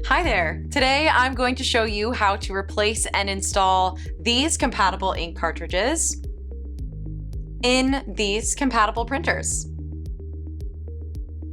Hi there! Today I'm going to show you how to replace and install these compatible ink cartridges in these compatible printers.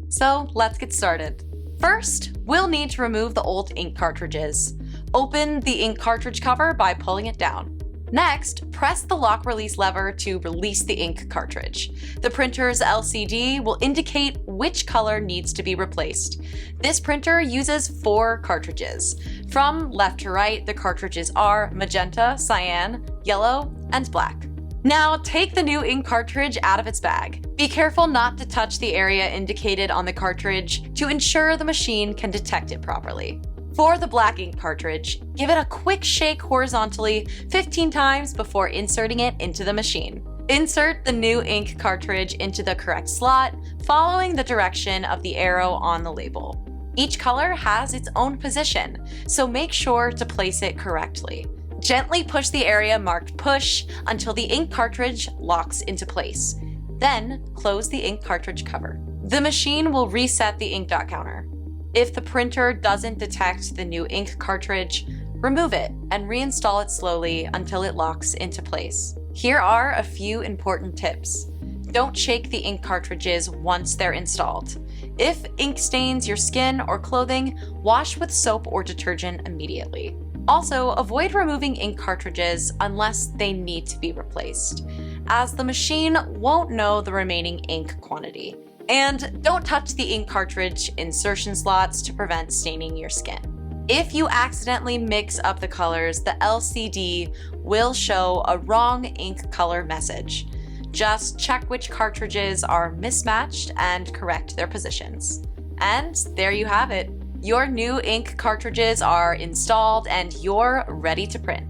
So let's get started. First, we'll need to remove the old ink cartridges. Open the ink cartridge cover by pulling it down. Next, press the lock release lever to release the ink cartridge. The printer's LCD will indicate which color needs to be replaced. This printer uses 4 cartridges. From left to right, the cartridges are magenta, cyan, yellow, and black. Now take the new ink cartridge out of its bag. Be careful not to touch the area indicated on the cartridge to ensure the machine can detect it properly. For the black ink cartridge, give it a quick shake horizontally 15 times before inserting it into the machine. Insert the new ink cartridge into the correct slot, following the direction of the arrow on the label. Each color has its own position, so make sure to place it correctly. Gently push the area marked push until the ink cartridge locks into place. Then close the ink cartridge cover. The machine will reset the ink dot counter. If the printer doesn't detect the new ink cartridge, remove it and reinstall it slowly until it locks into place. Here are a few important tips. Don't shake the ink cartridges once they're installed. If ink stains your skin or clothing, wash with soap or detergent immediately. Also, avoid removing ink cartridges unless they need to be replaced, as the machine won't know the remaining ink quantity. And don't touch the ink cartridge insertion slots to prevent staining your skin. If you accidentally mix up the colors, the LCD will show a wrong ink color message. Just check which cartridges are mismatched and correct their positions. And there you have it. Your new ink cartridges are installed and you're ready to print.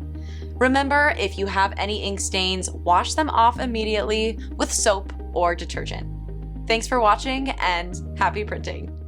Remember, if you have any ink stains, wash them off immediately with soap or detergent. Thanks for watching and happy printing!